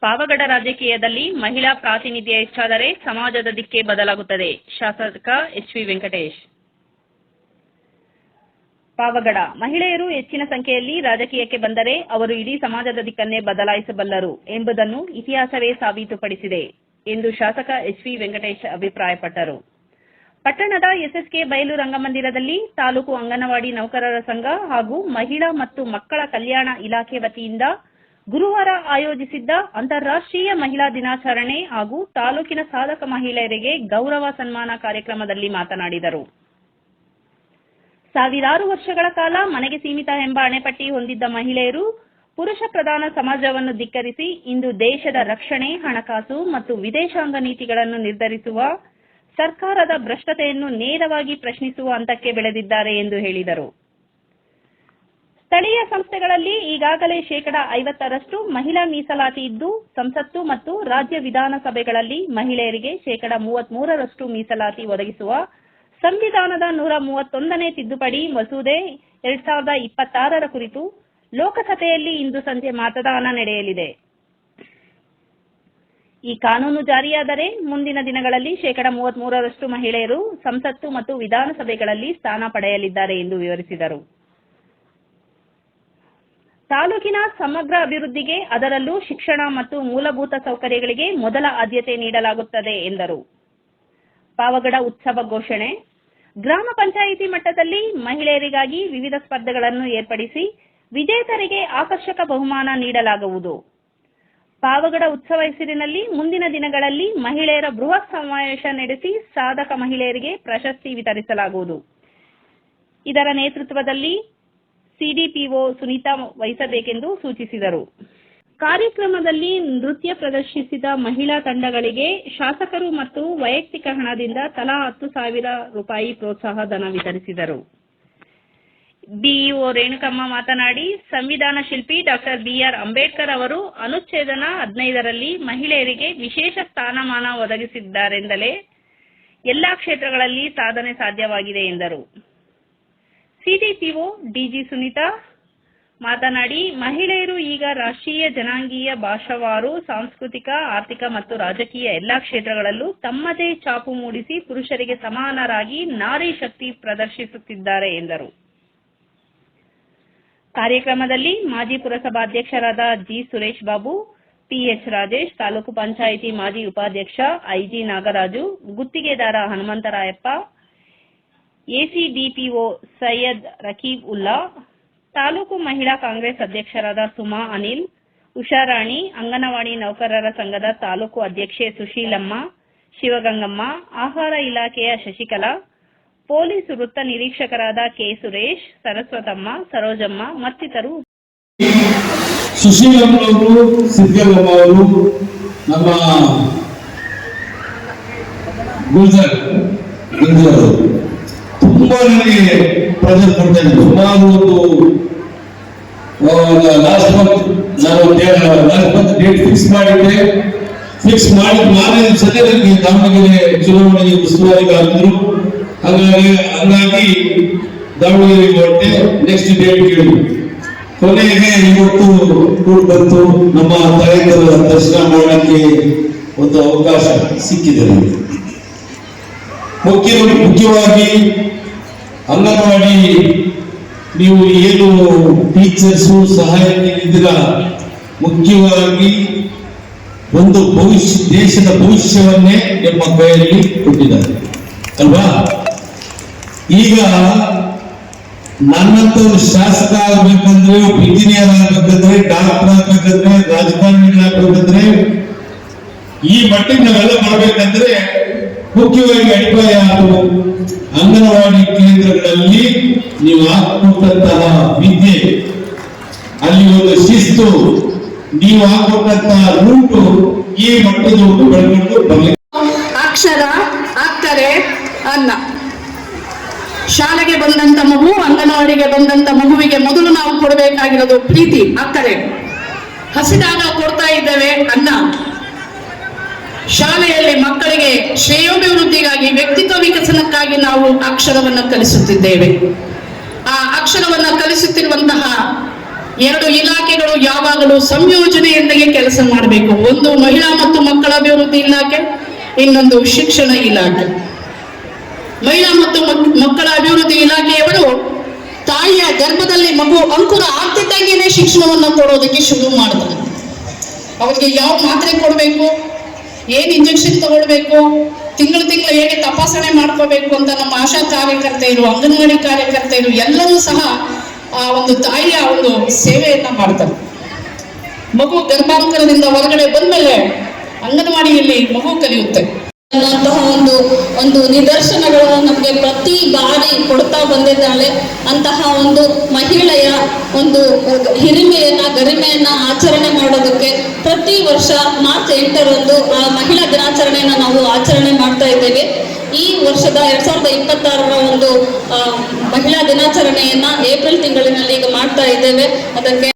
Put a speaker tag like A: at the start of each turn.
A: ಪಾವಗಡ ರಾಜಕೀಯದಲ್ಲಿ ಮಹಿಳಾ ಪ್ರಾತಿನಿಧ್ಯ ಹೆಚ್ಚಾದರೆ ಸಮಾಜದ ದಿಕ್ಕೇ ಬದಲಾಗುತ್ತದೆ. ಶಾಸಕ ಎಚ್.ವಿ. ವೆಂಕಟೇಶ್. ಪಾವಗಡ: ಮಹಿಳೆಯರು ಹೆಚ್ಚಿನ ಸಂಖ್ಯೆಯಲ್ಲಿ ರಾಜಕೀಯಕ್ಕೆ ಬಂದರೆ ಅವರು ಇಡೀ ಸಮಾಜದ ದಿಕ್ಕನ್ನೇ ಬದಲಾಯಿಸಬಲ್ಲರು ಎಂಬುದನ್ನು ಇತಿಹಾಸವೇ ಸಾಬೀತುಪಡಿಸಿದೆ ಎಂದು ಶಾಸಕ ಎಚ್.ವಿ. ವೆಂಕಟೇಶ್ ಅಭಿಪ್ರಾಯಪಟ್ಟರು. ಪಟ್ಟಣದ ಎಸ್ಎಸ್ಕೆ ಬಯಲು ರಂಗಮಂದಿರದಲ್ಲಿ ತಾಲೂಕು ಅಂಗನವಾಡಿ ನೌಕರರ ಸಂಘ ಹಾಗೂ ಮಹಿಳಾ ಮತ್ತು ಮಕ್ಕಳ ಕಲ್ಯಾಣ ಇಲಾಖೆ ವತಿಯಿಂದ ಗುರುವಾರ ಆಯೋಜಿಸಿದ್ದ ಅಂತಾರಾಷ್ಟ್ರೀಯ ಮಹಿಳಾ ದಿನಾಚರಣೆ ಹಾಗೂ ತಾಲೂಕಿನ ಸಾಧಕ ಮಹಿಳೆಯರಿಗೆ ಗೌರವ ಸನ್ಮಾನ ಕಾರ್ಯಕ್ರಮದಲ್ಲಿ ಮಾತನಾಡಿದರು. ಸಾವಿರಾರು ವರ್ಷಗಳ ಕಾಲ ಮನೆಗೆ ಸೀಮಿತ ಎಂಬ ಅಣೆಪಟ್ಟಿ ಹೊಂದಿದ್ದ ಮಹಿಳೆಯರು ಪುರುಷ ಪ್ರಧಾನ ಸಮಾಜವನ್ನು ಧಿಕ್ಕರಿಸಿ ಇಂದು ದೇಶದ ರಕ್ಷಣೆ, ಹಣಕಾಸು ಮತ್ತು ವಿದೇಶಾಂಗ ನೀತಿಗಳನ್ನು ನಿರ್ಧರಿಸುವ ಸರ್ಕಾರದ ಭ್ರಷ್ಟತೆಯನ್ನು ನೇರವಾಗಿ ಪ್ರಶ್ನಿಸುವ ಹಂತಕ್ಕೆ ಬೆಳೆದಿದ್ದಾರೆ ಎಂದು ಹೇಳಿದರು. ಸ್ಥಳೀಯ ಸಂಸ್ಥೆಗಳಲ್ಲಿ ಈಗಾಗಲೇ 50% ಮಹಿಳಾ ಮೀಸಲಾತಿ ಇದ್ದು, ಸಂಸತ್ತು ಮತ್ತು ರಾಜ್ಯ ವಿಧಾನಸಭೆಗಳಲ್ಲಿ ಮಹಿಳೆಯರಿಗೆ 33% ಮೀಸಲಾತಿ ಒದಗಿಸುವ ಸಂವಿಧಾನದ 131ನೇ ತಿದ್ದುಪಡಿ ಮಸೂದೆ 2026 ಕುರಿತು ಲೋಕಸಭೆಯಲ್ಲಿ ಇಂದು ಸಂಜೆ ಮತದಾನ ನಡೆಯಲಿದೆ. ಈ ಕಾನೂನು ಜಾರಿಯಾದರೆ ಮುಂದಿನ ದಿನಗಳಲ್ಲಿ 33% ಮಹಿಳೆಯರು ಸಂಸತ್ತು ಮತ್ತು ವಿಧಾನಸಭೆಗಳಲ್ಲಿ ಸ್ಥಾನ ಪಡೆಯಲಿದ್ದಾರೆ ಎಂದು ವಿವರಿಸಿದರು. ತಾಲೂಕಿನ ಸಮಗ್ರ ಅಭಿವೃದ್ಧಿಗೆ, ಅದರಲ್ಲೂ ಶಿಕ್ಷಣ ಮತ್ತು ಮೂಲಭೂತ ಸೌಕರ್ಯಗಳಿಗೆ ಮೊದಲ ಆದ್ಯತೆ ನೀಡಲಾಗುತ್ತದೆ ಎಂದರು. ಪಾವಗಡ ಉತ್ಸವ ಘೋಷಣೆ: ಗ್ರಾಮ ಪಂಚಾಯಿತಿ ಮಟ್ಟದಲ್ಲಿ ಮಹಿಳೆಯರಿಗಾಗಿ ವಿವಿಧ ಸ್ಪರ್ಧೆಗಳನ್ನು ಏರ್ಪಡಿಸಿ ವಿಜೇತರಿಗೆ ಆಕರ್ಷಕ ಬಹುಮಾನ ನೀಡಲಾಗುವುದು. ಪಾವಗಡ ಉತ್ಸವ ಹೆಸರಿನಲ್ಲಿ ಮುಂದಿನ ದಿನಗಳಲ್ಲಿ ಮಹಿಳೆಯರ ಬೃಹತ್ ಸಮಾವೇಶ ನಡೆಸಿ ಸಾಧಕ ಮಹಿಳೆಯರಿಗೆ ಪ್ರಶಸ್ತಿ ವಿತರಿಸಲಾಗುವುದು. ಇದರ ನೇತೃತ್ವದಲ್ಲಿ ಸಿಡಿಪಿಒ ಸುನೀತಾ ವಹಿಸಬೇಕೆಂದು ಸೂಚಿಸಿದರು. ಕಾರ್ಯಕ್ರಮದಲ್ಲಿ ನೃತ್ಯ ಪ್ರದರ್ಶಿಸಿದ ಮಹಿಳಾ ತಂಡಗಳಿಗೆ ಶಾಸಕರು ಮತ್ತು ವೈಯಕ್ತಿಕ ಹಣದಿಂದ ತಲಾ 10,000 ರೂಪಾಯಿ ಪ್ರೋತ್ಸಾಹ ಧನ ವಿತರಿಸಿದರು. ಬಿಇಒ ರೇಣುಕಮ್ಮ ಮಾತನಾಡಿ, ಸಂವಿಧಾನ ಶಿಲ್ಪಿ ಡಾ. ಬಿ.ಆರ್. ಅಂಬೇಡ್ಕರ್ ಅವರು ಅನುಚ್ಛೇದನ 15ರಲ್ಲಿ ಮಹಿಳೆಯರಿಗೆ ವಿಶೇಷ ಸ್ಥಾನಮಾನ ಒದಗಿಸಿದ್ದಾರೆಂದಲೇ ಎಲ್ಲಾ ಕ್ಷೇತ್ರಗಳಲ್ಲಿ ಸಾಧನೆ ಸಾಧ್ಯವಾಗಿದೆ ಎಂದರು. ಸಿಡಿಪಿಒ ಡಿಜಿ ಸುನೀತಾ ಮಾತನಾಡಿ, ಮಹಿಳೆಯರು ಈಗ ರಾಷ್ಟ್ರೀಯ, ಜನಾಂಗೀಯ, ಭಾಷಾವಾರು, ಸಾಂಸ್ಕೃತಿಕ, ಆರ್ಥಿಕ ಮತ್ತು ರಾಜಕೀಯ ಎಲ್ಲಾ ಕ್ಷೇತ್ರಗಳಲ್ಲೂ ತಮ್ಮದೇ ಛಾಪು ಮೂಡಿಸಿ ಪುರುಷರಿಗೆ ಸಮಾನರಾಗಿ ನಾರಿ ಶಕ್ತಿ ಪ್ರದರ್ಶಿಸುತ್ತಿದ್ದಾರೆ ಎಂದರು. ಕಾರ್ಯಕ್ರಮದಲ್ಲಿ ಮಾಜಿ ಪುರಸಭಾಧ್ಯಕ್ಷರಾದ ಜಿ. ಸುರೇಶ್ ಬಾಬು, ಪಿಎಚ್ ರಾಜೇಶ್, ತಾಲೂಕು ಪಂಚಾಯಿತಿ ಮಾಜಿ ಉಪಾಧ್ಯಕ್ಷ ಐಜಿ ನಾಗರಾಜು, ಗುತ್ತಿಗೆದಾರ ಹನುಮಂತರಾಯಪ್ಪ, ಎಸಿಡಿಪಿಒ ಸೈಯದ್ ರಕೀಬ್ ಉಲ್ಲಾ, ತಾಲೂಕು ಮಹಿಳಾ ಕಾಂಗ್ರೆಸ್ ಅಧ್ಯಕ್ಷರಾದ ಸುಮಾ ಅನಿಲ್, ಉಷಾರಾಣಿ, ಅಂಗನವಾಡಿ ನೌಕರರ ಸಂಘದ ತಾಲೂಕು ಅಧ್ಯಕ್ಷೆ ಸುಶೀಲಮ್ಮ, ಶಿವಗಂಗಮ್ಮ, ಆಹಾರ ಇಲಾಖೆಯ ಶಶಿಕಲಾ, ಪೊಲೀಸ್ ವೃತ್ತ ನಿರೀಕ್ಷಕರಾದ ಕೆ. ಸುರೇಶ್, ಸರಸ್ವತಮ್ಮ, ಸರೋಜಮ್ಮ ಮತ್ತಿತರರು.
B: ಸುಶೀಲಮ್ಮನವರು, ಸಿದ್ದಗಮ್ಮ ಅವರು, ನಮ್ಮ ಗುಲ್ಜರ್ ತುಂಬಾ ನನಗೆ ಪ್ರೆಸರ್ ಕೊಡ್ತಾ ಇದ್ದಾರೆ. ಸುಮಾರು ಲಾಸ್ಟ್ ಮಂತ್ ಡೇಟ್ ಫಿಕ್ಸ್ ಮಾಡಿದ್ದೆ. ಫಿಕ್ಸ್ ಮಾಡಿದ ಮಾರನೇ ಸದ್ಯ ನನಗೆ ದಾವಣಗೆರೆ ಚುನಾವಣೆಗೆ ಉಸ್ತುವಾರಿಗಾದ್ರು. ಹಂಗಾಗಿ ದಾವಣಗೆರೆಗೆ ಹೊರಟೆ ನೆಕ್ಸ್ಟ್ ಡೇಟ್ ಕೇಳಿದ್ರು. ಕೊನೆಗೆ ಇವತ್ತು ಕೂಡ್ ಬಂತು. ನಮ್ಮ ತಾಯಂದಿರ ದರ್ಶನ ಮಾಡಲಿಕ್ಕೆ ಒಂದು ಅವಕಾಶ ಸಿಕ್ಕಿದೆ. ಮುಖ್ಯವಾಗಿ ಅಂಗನವಾಡಿ ನೀವು ಏನು ಟೀಚರ್ಸು ಸಹಾಯಕರಿದ್ದೀರಾ, ಮುಖ್ಯವಾಗಿ ಒಂದು ದೇಶದ ಭವಿಷ್ಯವನ್ನೇ ನಿಮ್ಮ ಕೈಯಲ್ಲಿ ಕೊಟ್ಟಿದ್ದಾರೆ ಅಲ್ವಾ. ಈಗ ನನ್ನಂತವ್ರು ಶಾಸಕ ಆಗ್ಬೇಕಂದ್ರೆ, ಇಂಜಿನಿಯರ್ ಆಗ್ಬೇಕಂದ್ರೆ, ಡಾಕ್ಟರ್ ಆಗ್ಬೇಕಂದ್ರೆ, ರಾಜಕಾರಣಿಗಳಾಗ್ಬೇಕಂದ್ರೆ, ಈ ಮಟ್ಟಿಗೆ ನಾವೆಲ್ಲ ಮಾಡ್ಬೇಕಂದ್ರೆ ಮುಖ್ಯವಾಗಿ ಅಡಿಪಾಯ ಅಂಗನವಾಡಿ ಕೇಂದ್ರಗಳಲ್ಲಿ ನೀವು ಹಾಕೊಟ್ಟಂತಹ ವಿದ್ಯೆ, ಅಲ್ಲಿ ಒಂದು ಶಿಸ್ತು, ನೀವು ಹಾಕೊಟ್ಟಂತಹ ರೂಟು ಈ ಮಟ್ಟದವರೆಗೂ ಬೆಳಕೊಂಡು ಬರಲಿಕ್ಕೆ.
C: ಅಕ್ಷರ, ಅಕ್ಕರೆ, ಅನ್ನ. ಶಾಲೆಗೆ ಬಂದಂತ ಮಗು, ಅಂಗನವಾಡಿಗೆ ಬಂದಂತ ಮಗುವಿಗೆ ಮೊದಲು ನಾವು ಕೊಡಬೇಕಾಗಿರೋದು ಪ್ರೀತಿ, ಅಕ್ಕರೆ. ಹಸಿದಾಗ ಕೊಡ್ತಾ ಇದ್ದೇವೆ ಅನ್ನ. ಶಾಲೆಯಲ್ಲಿ ಮಕ್ಕಳಿಗೆ ಶ್ರೇಯೋಭಿವೃದ್ಧಿಗಾಗಿ, ವ್ಯಕ್ತಿತ್ವ ವಿಕಸನಕ್ಕಾಗಿ ನಾವು ಅಕ್ಷರವನ್ನು ಕಲಿಸುತ್ತಿದ್ದೇವೆ. ಆ ಅಕ್ಷರವನ್ನು ಕಲಿಸುತ್ತಿರುವಂತಹ ಎರಡು ಇಲಾಖೆಗಳು ಯಾವಾಗಲೂ ಸಂಯೋಜನೆಯೊಂದಿಗೆ ಕೆಲಸ ಮಾಡಬೇಕು. ಒಂದು ಮಹಿಳಾ ಮತ್ತು ಮಕ್ಕಳ ಅಭಿವೃದ್ಧಿ ಇಲಾಖೆ, ಇನ್ನೊಂದು ಶಿಕ್ಷಣ ಇಲಾಖೆ. ಮಹಿಳಾ ಮತ್ತು ಮಕ್ಕಳ ಅಭಿವೃದ್ಧಿ ಇಲಾಖೆಯವರು ತಾಯಿಯ ಗರ್ಭದಲ್ಲಿ ಮಗು ಅಂಕುರ ಆಗ್ತಿದ್ದಾಗೇನೆ ಶಿಕ್ಷಣವನ್ನು ಕೊಡೋದಕ್ಕೆ ಶುರು ಮಾಡ್ತಾರೆ. ಅವ್ರಿಗೆ ಯಾವ ಮಾತ್ರೆ ಕೊಡಬೇಕು, ಏನ್ ಇಂಜೆಕ್ಷನ್ ತಗೊಳ್ಬೇಕು, ತಿಂಗಳು ಹೇಗೆ ತಪಾಸಣೆ ಮಾಡ್ಕೋಬೇಕು ಅಂತ ನಮ್ಮ ಆಶಾ ಕಾರ್ಯಕರ್ತೆಯರು, ಅಂಗನವಾಡಿ ಕಾರ್ಯಕರ್ತೆಯರು ಎಲ್ಲರೂ ಸಹ ಆ ಒಂದು ತಾಯಿಯ ಒಂದು ಸೇವೆಯನ್ನ ಮಾಡ್ತಾರೆ. ಮಗು ಗರ್ಭಾಂಕರದಿಂದ ಹೊರಗಡೆ ಬಂದ್ಮೇಲೆ ಅಂಗನವಾಡಿಯಲ್ಲಿ ಮಗು ಕಲಿಯುತ್ತೆ
D: ಅನ್ನುವಂತಹ ಒಂದು ನಿದರ್ಶನಗಳನ್ನು ನಮಗೆ ಪ್ರತಿ ಬಾರಿ ಕೊಡ್ತಾ ಬಂದಿದ್ದಾಳೆ. ಅಂತಹ ಒಂದು ಮಹಿಳೆಯ ಒಂದು ಗರಿಮೆಯನ್ನ ಆಚರಣೆ ಮಾಡೋದಕ್ಕೆ ಪ್ರತಿ ವರ್ಷ ಮಾರ್ಚ್ 8ರಂದು ಆ ಮಹಿಳಾ ದಿನಾಚರಣೆಯನ್ನು ನಾವು ಆಚರಣೆ ಮಾಡ್ತಾ ಇದ್ದೇವೆ. ಈ ವರ್ಷದ 2026ರ ಒಂದು ಮಹಿಳಾ ದಿನಾಚರಣೆಯನ್ನ ಏಪ್ರಿಲ್ ತಿಂಗಳಿನಲ್ಲಿ ಈಗ ಮಾಡ್ತಾ ಇದ್ದೇವೆ. ಅದಕ್ಕೆ